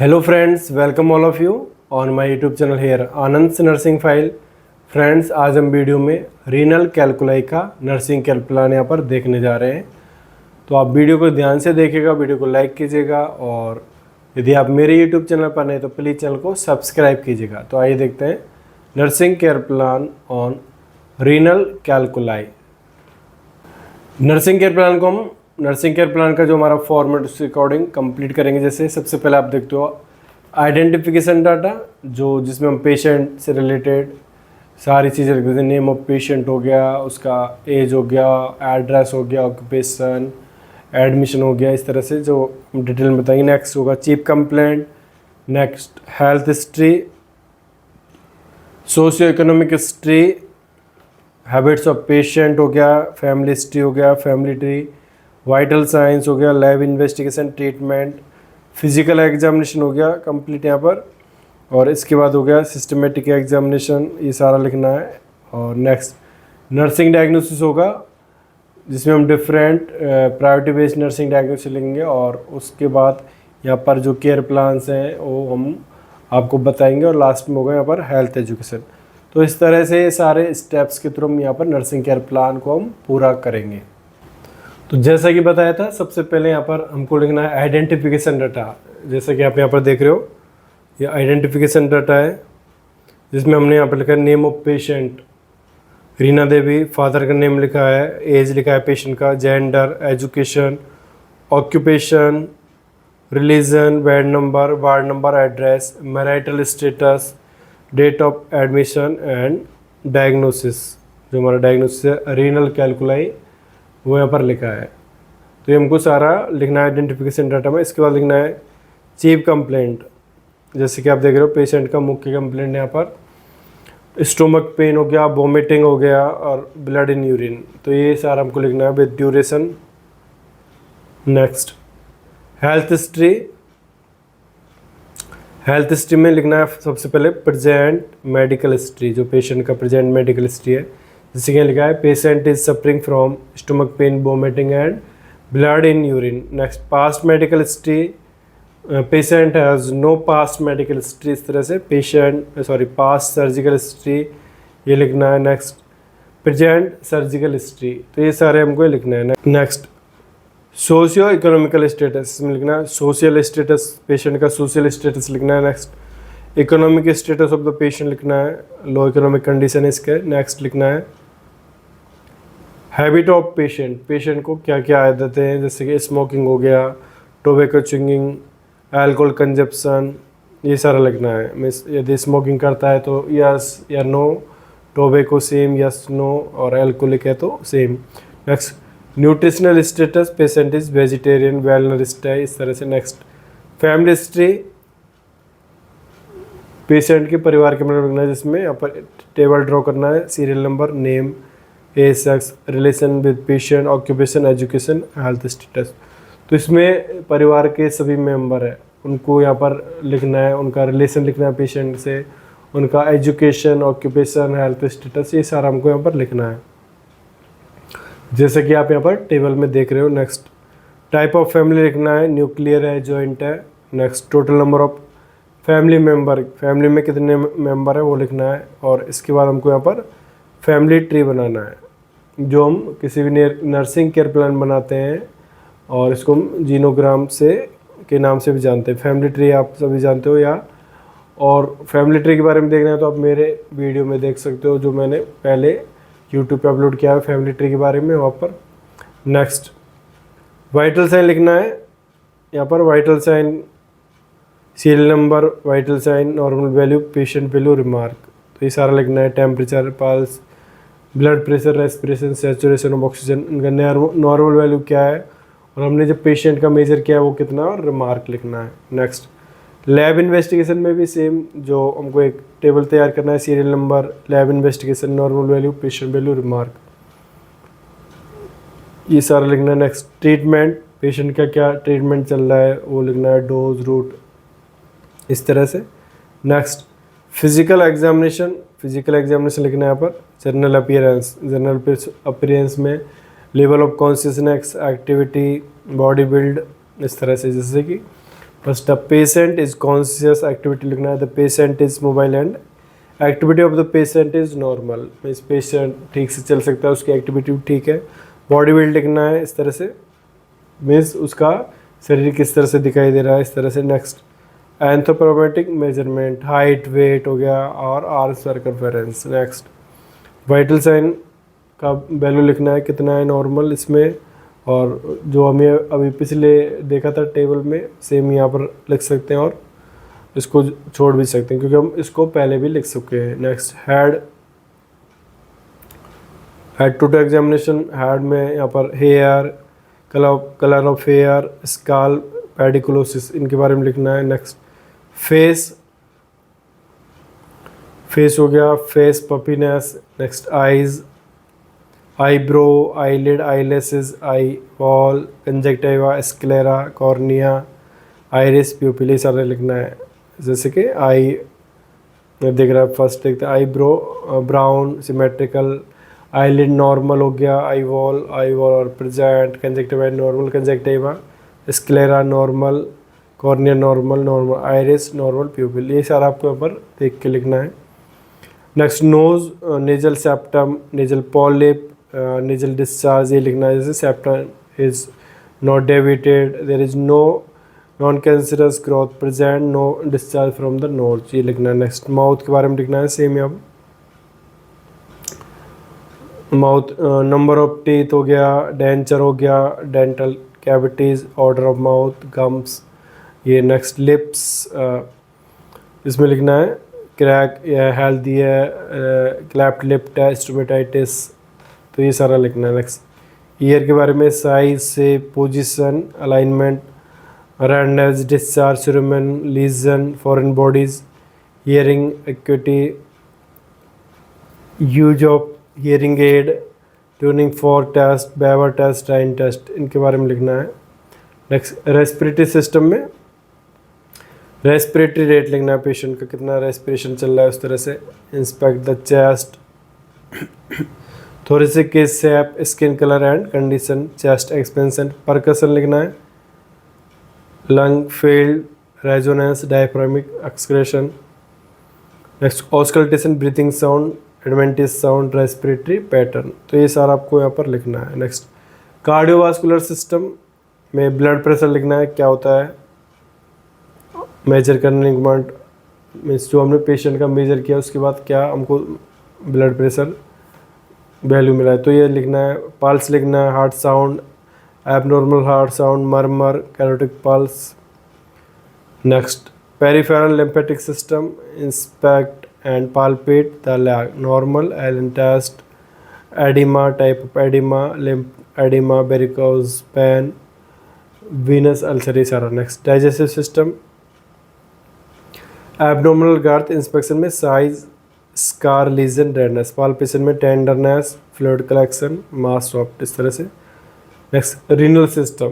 Hello friends, welcome all of you on my YouTube channel here Anand nursing file. Friends, आज हम video में renal calculi का nursing care plan यहाँ पर देखने जा रहे हैं। तो आप वीडियो को ध्यान से देखिएगा, वीडियो को लाइक कीजिएगा और यदि आप मेरे यूट्यूब चैनल पर नहीं तो प्लीज़ चैनल को सब्सक्राइब कीजिएगा। तो आइए देखते हैं nursing care plan on renal calculi. Nursing care plan को हम नर्सिंग केयर प्लान का जो हमारा फॉर्मेट उस अकॉर्डिंग कंप्लीट करेंगे। जैसे सबसे पहले आप देखते हो आइडेंटिफिकेशन डाटा, जो जिसमें हम पेशेंट से रिलेटेड सारी चीज़ें लिख देते हैं। नेम ऑफ पेशेंट हो गया, उसका एज हो गया, एड्रेस हो गया, ऑक्यूपेशन, एडमिशन हो गया, इस तरह से जो डिटेल में बताएंगे। नेक्स्ट होगा chief complaint, next health history, socio economic history, habits of patient हो गया, फैमिली हिस्ट्री हो गया, फैमिली ट्री, वाइटल साइंस हो गया, lab investigation, treatment, physical examination हो गया कंप्लीट यहाँ पर। और इसके बाद हो गया सिस्टमेटिक एग्जामिनेशन, ये सारा लिखना है। और नेक्स्ट नर्सिंग डायग्नोसिस होगा, जिसमें हम different priority based nursing diagnosis लिखेंगे। और उसके बाद यहाँ पर जो केयर प्लान्स हैं वो हम आपको बताएंगे। और लास्ट में होगा यहाँ पर हेल्थ एजुकेशन। तो इस तरह से सारे स्टेप्स के थ्रू हम यहाँ पर नर्सिंग केयर प्लान को हम पूरा करेंगे। तो जैसा कि बताया था, सबसे पहले यहाँ पर हमको लिखना है आइडेंटिफिकेशन डाटा। जैसा कि आप यहाँ पर देख रहे हो, ये आइडेंटिफिकेशन डाटा है, जिसमें हमने यहाँ पर लिखा है name of patient Reena Devi, father का नेम लिखा है, एज लिखा है पेशेंट का, gender, education, occupation, religion, ward number, address, marital status, date of admission and diagnosis. जो हमारा डायग्नोसिस है रीनल कैलकुलाई, वो यहाँ पर लिखा है। तो ये हमको सारा लिखना है आइडेंटिफिकेशन डाटा में। इसके बाद लिखना है चीफ कंप्लेंट। जैसे कि आप देख रहे हो, पेशेंट का मुख्य कंप्लेंट यहाँ पर स्टोमक पेन हो गया, वोमिटिंग हो गया और ब्लड इन यूरिन। तो ये सारा हमको लिखना है with duration. Next health history. Health history में लिखना है सबसे पहले प्रेजेंट मेडिकल हिस्ट्री, जो पेशेंट का प्रेजेंट मेडिकल हिस्ट्री है। जैसे कि लिखा है patient is suffering from stomach pain, vomiting and blood in urine. Next past medical history, patient has no past medical history. इस तरह से पास्ट सर्जिकल हिस्ट्री ये लिखना है। Next present surgical history. तो ये सारे हमको लिखना है। नेक्स्ट सोशियो इकोनॉमिकल स्टेटस में लिखना है सोशल स्टेटस, पेशेंट का सोशल स्टेटस लिखना है। Next economic status of the patient लिखना है, लो इकोनॉमिक कंडीशन इसके। नेक्स्ट लिखना है हैबिट ऑफ पेशेंट, पेशेंट को क्या क्या आदतें हैं, जैसे कि स्मोकिंग हो गया, टोबैको च्युइंगिंग, अल्कोहल कंजप्शन, ये सारा लिखना है। मीन्स यदि स्मोकिंग करता है तो यस या no, tobacco same yes no, और अल्कोहलिक है तो same. Next nutritional status, patient is vegetarian, well nourished है, इस तरह से। नेक्स्ट फैमिली हिस्ट्री, पेशेंट के परिवार के बारे में लिखना है, जिसमें यहाँ पर टेबल ड्रॉ करना है, serial number, name, age, sex, relation with patient, occupation, education, health status. तो इसमें परिवार के सभी मेंबर हैं, उनको यहाँ पर लिखना है, उनका रिलेशन लिखना है पेशेंट से, उनका एजुकेशन, ऑक्यूपेशन, हेल्थ स्टेटस, ये सारा हमको यहाँ पर लिखना है, जैसे कि आप यहाँ पर टेबल में देख रहे हो। नेक्स्ट टाइप ऑफ फैमिली लिखना है, न्यूक्लियर है, जॉइंट है। Next total number of family member, family में कितने मेंबर है वो लिखना है। और इसके बाद हमको यहाँ पर फैमिली ट्री बनाना है, जो हम किसी भी नर्सिंग केयर प्लान बनाते हैं, और इसको हम जीनोग्राम से के नाम से भी जानते हैं। फैमिली ट्री आप सभी जानते हो या, और फैमिली ट्री के बारे में देखना है तो आप मेरे वीडियो में देख सकते हो, जो मैंने पहले यूट्यूब पे अपलोड किया है फैमिली ट्री के बारे में, वहाँ पर। नेक्स्ट वाइटल साइन लिखना है, यहाँ पर vital sign, serial number, vital sign, normal value, patient value, remark, तो ये सारा लिखना है। Temperature, pulse, blood pressure, respiration, saturation of oxygen, इनका नॉर्मल वैल्यू क्या है, और हमने जब पेशेंट का मेजर किया है वो कितना, और रिमार्क लिखना है। नेक्स्ट लैब इन्वेस्टिगेशन में भी सेम, जो हमको एक टेबल तैयार करना है, serial number, lab investigation, normal value, patient value, remark, ये सारा लिखना है। नेक्स्ट ट्रीटमेंट, पेशेंट का क्या ट्रीटमेंट चल रहा है वो लिखना है, डोज, रूट, इस तरह से। Next physical examination, physical examination लिखना है यहाँ पर। जनरल अपीयरेंस, जनरल अपीयरेंस में level of consciousness, activity, body build, इस तरह से। जैसे कि first the patient is conscious, activity लिखना है, the patient is mobile and activity of the patient is normal, means patient ठीक से चल सकता है, उसकी एक्टिविटी ठीक है। बॉडी बिल्ड लिखना है इस तरह से, मीन्स उसका शरीर किस तरह से दिखाई दे रहा है इस तरह से। Next anthropometric measurement, height weight हो गया और arm circumference. Next vital sign का वैल्यू लिखना है, कितना है नॉर्मल इसमें, और जो हमें अभी पिछले देखा था टेबल में सेम यहाँ पर लिख सकते हैं और इसको छोड़ भी सकते हैं क्योंकि हम इसको पहले भी लिख चुके हैं। Next head to examination, head में यहाँ पर hair, colour of hair, scalp, pediculosis, इनके बारे में लिखना है। नेक्स्ट फेस हो गया, face puffiness. Next eyes, eyebrow, eyelid, eyelashes, eyeball, conjunctiva, sclera, cornea, iris, pupil, ये सारे लिखना है। जैसे कि आई देख रहा है, फर्स्ट देखते हैं eyebrow brown symmetrical, eyelid normal हो गया, आई वॉल और present, conjunctiva normal conjunctiva, sclera normal, cornea normal, iris normal, pupil, ये सारा आपको यहाँ पर देख के लिखना है। Next nose, nasal septum, nasal polyp, nasal discharge, ये लिखना है। जैसे septum is not deviated, there is no non cancerous growth present, no discharge from the nose, ये लिखना है। नेक्स्ट माउथ के बारे में लिखना है सेम। अब माउथ नंबर ऑफ टीथ हो गया, डेंचर हो गया, dental cavities, order of mouth, gums, ये। नेक्स्ट लिप्स, इसमें लिखना है क्रैक या हेल्दी है, क्लैप्ट लिप टेस्ट, स्टोमेटाइटिस, तो ये सारा लिखना है। नेक्स्ट ईयर के बारे में साइज से position, alignment, redness, discharge, cerumen, lesion, foreign bodies, hearing acuity, use of hearing aid, tuning fork test, Weber test, tine test, इनके बारे में लिखना है। नेक्स्ट रेस्पिरेटरी सिस्टम में रेस्पिरेटरी रेट लिखना है, पेशेंट का कितना रेस्पिरेशन चल रहा है उस तरह से। इंस्पेक्ट द चेस्ट, थोरेसिक के shape, skin colour and condition, chest expansion, percussion लिखना है, lung field, resonance, diaphragmatic excretion. Next auscultation, breathing sound, एडवेंटिस sound, respiratory pattern, तो ये सारा आपको यहाँ पर लिखना है। नेक्स्ट कार्डियोवास्कुलर सिस्टम में ब्लड प्रेशर लिखना है, क्या होता है, मेजर करने के बाद मीन्स जो हमने पेशेंट का मेजर किया उसके बाद क्या हमको ब्लड प्रेशर वैल्यू मिला है, तो ये लिखना है। पल्स लिखना है, heart sound, abnormal heart sound, murmur, carotid pulse. Next peripheral lymphatic system, inspect and palpate the leg, normal, Allen test, oedema, type of oedema, lymph oedema, varicose vein, venous ulcer, ये सारा। Next digestive system, abdominal girth inspection में size, scar, lesion, redness, palpation में tenderness, fluid collection, mass soft, इस तरह से। Next renal system,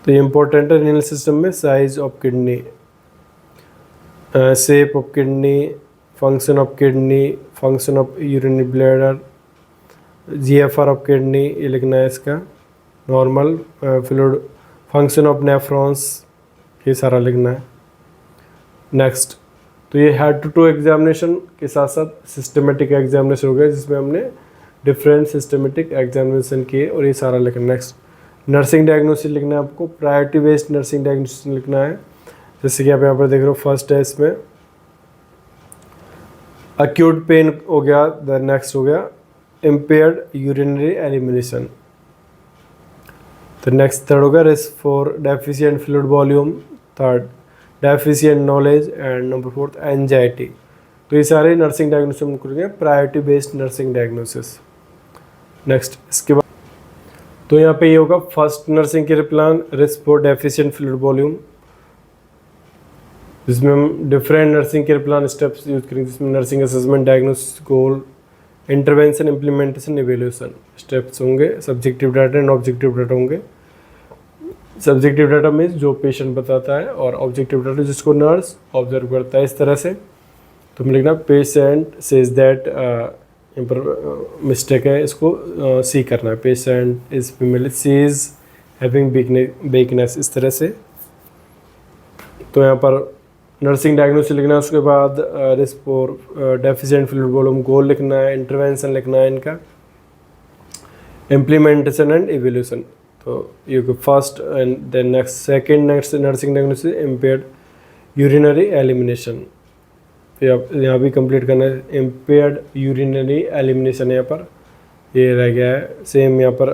तो ये important है। रीनल सिस्टम में size of kidney, shape of kidney, function of kidney, function of urinary bladder, GFR of kidney, ये लिखना है इसका, normal, fluid, function of nephrons, ये सारा लिखना है। नेक्स्ट तो ये हेड टू एग्जामिनेशन के साथ साथ सिस्टमेटिक एग्जामिनेशन हो गया जिसमें हमने डिफरेंट सिस्टमेटिक एग्जामिनेशन किए और ये सारा लिखना। नेक्स्ट नर्सिंग डायग्नोसिस लिखना है आपको, प्रायोरिटी बेस्ड नर्सिंग डायग्नोसिस लिखना है। जैसे कि आप यहाँ पर देख रहे हो, फर्स्ट है इसमें अक्यूट पेन हो गया, द नेक्स्ट हो गया इम्पेयर्ड यूरिनरी एलिमिनेशन, तो नेक्स्ट थर्ड होगा risk for deficient fluid volume, third deficient knowledge and number fourth anxiety. तो ये सारे नर्सिंग डायग्नोसिस हम करेंगे, priority based nursing diagnosis. Next इसके बाद तो यहाँ पे ये होगा first nursing care plan, risk for deficient fluid volume, जिसमें हम different nursing care plan steps use करेंगे, जिसमें नर्सिंग असेसमेंट, डायग्नोसिस, गोल, इंटरवेंशन, इम्प्लीमेंटेशन, इवेल्यूशन स्टेप्स होंगे। Subjective data and objective data होंगे। सब्जेक्टिव डाटा मीन्स जो पेशेंट बताता है और ऑब्जेक्टिव डाटा जिसको नर्स ऑब्जर्व करता है, इस तरह से। तो हम लिखना पेशेंट सेज दैट, यहाँ पर मिस्टेक है, इसको सी करना है, patient is female she's having weakness, इस तरह से तो यहाँ पर नर्सिंग डायग्नोसिस लिखना है, उसके बाद risk for deficient fluid volume goal लिखना है, इंटरवेंशन लिखना है इनका, इम्प्लीमेंटेशन एंड इवोल्यूशन। तो ये first and then next second next nursing diagnosis impaired urinary elimination. तो यहाँ भी कंप्लीट करना है, इम्पेयर्ड यूरिनरी एलिमिनेशन यहाँ पर ये रह गया है। सेम यहाँ पर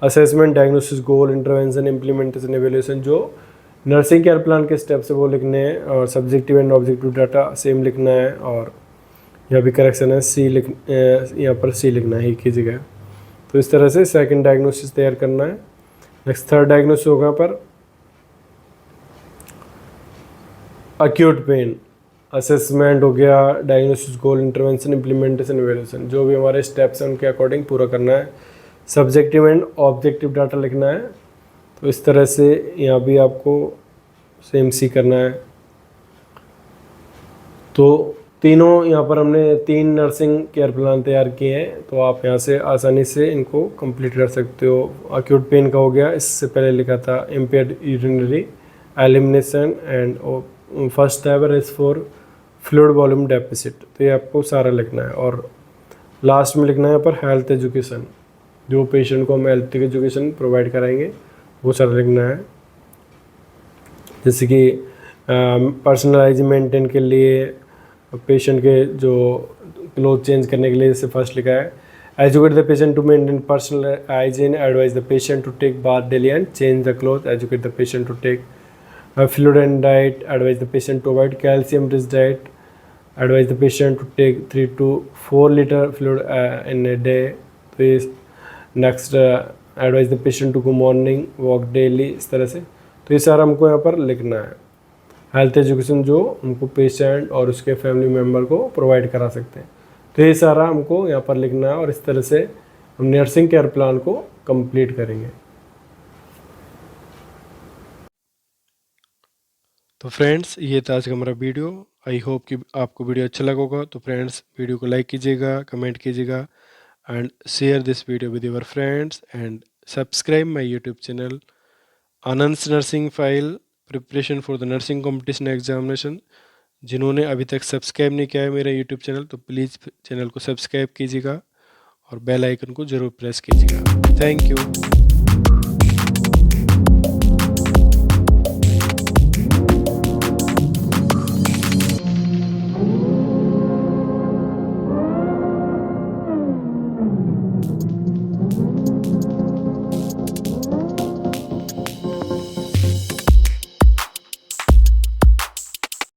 assessment diagnosis goal intervention implementation evolution, जो नर्सिंग केयर प्लान के स्टेप्स है वो लिखने हैं, और subjective and objective data same लिखना है, और यहाँ भी करेक्शन है सी यहाँ पर सी लिखना है एक ही जगह। तो इस तरह से सेकंड डायग्नोसिस तैयार करना है। नेक्स्ट थर्ड डायग्नोसिस होगा पर अक्यूट पेन, असेसमेंट हो गया, diagnosis goal intervention implementation evaluation, जो भी हमारे स्टेप्स हैं उनके अकॉर्डिंग पूरा करना है। सब्जेक्टिव एंड ऑब्जेक्टिव डाटा लिखना है। तो इस तरह से यहाँ भी आपको सेम सी करना है। तो तीनों यहाँ पर हमने 3 नर्सिंग केयर प्लान तैयार किए हैं, तो आप यहाँ से आसानी से इनको कंप्लीट कर सकते हो। अक्यूट पेन का हो गया, इससे पहले लिखा था impaired urinary elimination and first step is for fluid volume deficit. तो ये आपको सारा लिखना है, और लास्ट में लिखना है पर हेल्थ एजुकेशन, जो पेशेंट को हम हेल्थ एजुकेशन प्रोवाइड कराएंगे वो सारा लिखना है। जैसे कि पर्सनलाइज मेंटेन के लिए पेशेंट के जो क्लोथ चेंज करने के लिए, जैसे फर्स्ट लिखा है educate the patient to maintain personal hygiene, advise the patient to take bath daily and change the cloth, educate the patient to take fluid and diet, advise the patient to avoid calcium rich diet, advise the patient to take 3 to 4 liter fluid in a day. तो ये next advise the patient to go morning walk daily, इस तरह से। तो ये सारा हमको यहाँ पर लिखना है, हेल्थ एजुकेशन जो हमको पेशेंट और उसके फैमिली मेम्बर को प्रोवाइड करा सकते हैं। तो ये सारा हमको यहाँ पर लिखना है, और इस तरह से हम नर्सिंग केयर प्लान को कंप्लीट करेंगे। तो फ्रेंड्स ये था आज का हमारा वीडियो। आई होप कि आपको वीडियो अच्छा लगा होगा। तो फ्रेंड्स वीडियो को लाइक कीजिएगा, कमेंट कीजिएगा and share this video with your friends and subscribe my YouTube channel Anand nursing file preparation for the nursing competition examination. जिन्होंने अभी तक सब्सक्राइब नहीं किया है मेरा यूट्यूब चैनल, तो प्लीज़ चैनल को सब्सक्राइब कीजिएगा और बेल आइकन को ज़रूर प्रेस कीजिएगा। Thank you.